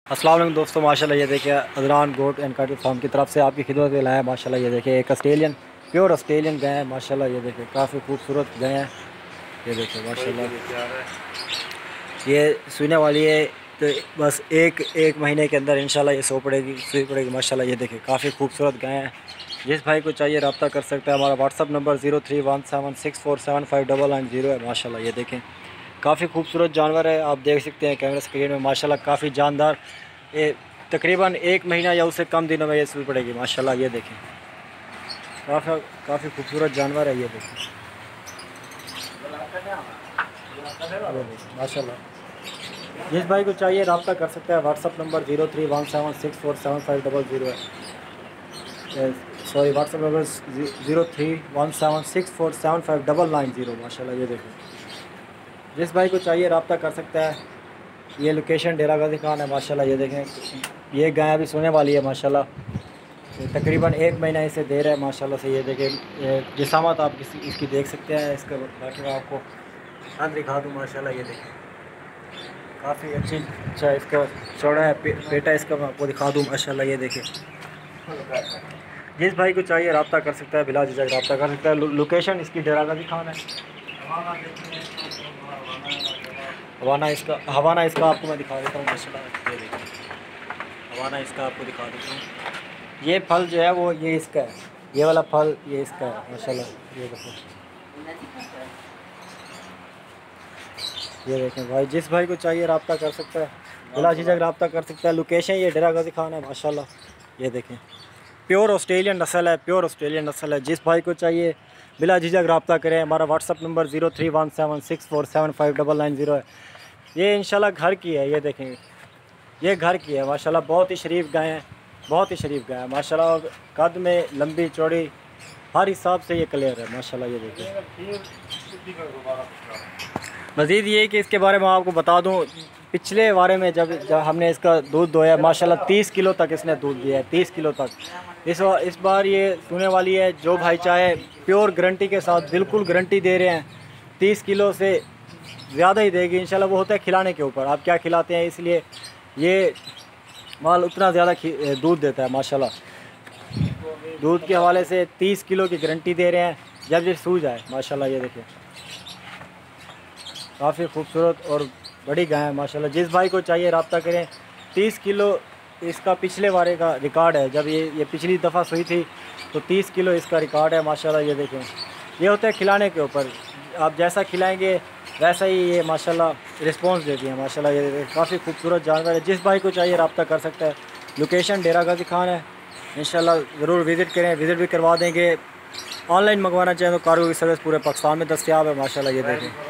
अस्सलाम वालेकुम दोस्तों, माशाल्लाह ये देखिए अदरान गोट एंड कैटल फार्म की तरफ से आपकी खिदमत में लाया। माशाल्लाह ये देखिए एक ऑस्ट्रेलियन प्योर ऑस्ट्रेलियन गाय है। माशाल्लाह ये देखिए काफ़ी खूबसूरत गाय है। ये देखिए माशाल्लाह ये सूने वाली है, तो बस एक महीने के अंदर इंशाल्लाह ये सुई पड़ेगी। माशाल्लाह ये देखिए काफ़ी खूबसूरत गाय है। जिस भाई को चाहिए रब्ता कर सकता है। हमारा व्हाट्सअप नंबर 0317647599 है। माशाल्लाह ये देखें काफ़ी खूबसूरत जानवर है। आप देख सकते हैं कैमरा स्क्रीन में माशाल्लाह काफ़ी जानदार। ये तकरीबन एक महीना या उससे कम दिनों में ये सुई पड़ेगी। माशाल्लाह ये देखें काफ़ी खूबसूरत जानवर है। ये देखें माशाल्लाह जिस भाई को चाहिए रब्ता कर सकता है। व्हाट्सअप नंबर 0317647500 है। सॉरी व्हाट्सअप नंबर 0317647599 माशाल्लाह ये देखें जिस भाई को चाहिए रब्ता कर सकता है। ये लोकेशन डेरा गाजी खान है। माशाल्लाह ये देखें ये गाय अभी सोने वाली है। माशाल्लाह तकरीबन एक महीना इसे दे रहा है। माशाल्लाह से ये देखें जिसामत आप इसकी देख सकते हैं। इसका बाकी मैं आपको हाथ दिखा दूँ। माशाल्लाह ये देखें काफ़ी अच्छा इसका चौड़ा है पेटा इसका मैं आपको दिखा दूँ। माशाल्लाह ये देखें जिस भाई को चाहिए रब्ता कर सकता है, बिला झिझक रब्ता कर सकता है। लोकेशन इसकी डेरा गाजी खान है। हवाना इसका आपको मैं दिखा देता हूँ। माशाल्लाह ये देखिए हवाना इसका आपको दिखा देता हूँ। ये फल जो है वो ये इसका है, ये वाला फल ये इसका है। माशाल्लाह ये देखो ये देखें भाई जिस भाई को चाहिए रब्ता कर सकता है, बिला झिझक रब्ता कर सकता है। लोकेशन ये डेरा गाजी खान है। माशाल्लाह ये देखें प्योर ऑस्ट्रेलियन नस्ल है, प्योर ऑस्ट्रेलियन नस्ल है। जिस भाई को चाहिए बिला झिझक रब्ता करें। हमारा व्हाट्सअप नंबर 0317647599 है। ये इंशाल्लाह घर की है। ये देखें ये घर की है। माशाल्लाह बहुत ही शरीफ गाय है, बहुत ही शरीफ गाय है। माशाल्लाह कद में लंबी चौड़ी हर हिसाब से ये क्लियर है। माशाल्लाह ये देखें मज़ीद ये कि इसके बारे में आपको बता दूं, पिछले बारे में जब हमने इसका दूध दोया माशाल्लाह 30 किलो तक इसने दूध दिया है, 30 किलो तक। इस बार ये सोने वाली है। जो भाई चाहे प्योर गारंटी के साथ बिल्कुल गारंटी दे रहे हैं, 30 किलो से ज़्यादा ही देगी इंशाल्लाह। वो होता है खिलाने के ऊपर, आप क्या खिलाते हैं, इसलिए ये माल उतना ज़्यादा दूध देता है। माशाल्लाह दूध के हवाले से 30 किलो की गारंटी दे रहे हैं जब ये सूझ जाए। माशाल्लाह ये देखिए काफ़ी खूबसूरत और बड़ी गाय है। माशाल्लाह जिस भाई को चाहिए रब्ता करें। 30 किलो इसका पिछले बारे का रिकॉर्ड है। जब ये पिछली दफ़ा सुई थी तो 30 किलो इसका रिकॉर्ड है। माशाल्लाह ये देखें ये होता है खिलाने के ऊपर, आप जैसा खिलाएंगे वैसा ही ये माशाल्लाह रिस्पॉन्स देती है। माशाल्लाह ये देखें काफ़ी खूबसूरत जानवर है। जिस भाई को चाहिए रब्ता कर सकता है। लोकेशन डेरा गाजी खान है। इंशाल्लाह ज़रूर विज़िट करें, विज़िट भी करवा देंगे। ऑनलाइन मंगवाना चाहें तो कार्गो की सर्विस पूरे पाकिस्तान में दस्तयाब है। माशाल्लाह ये देखें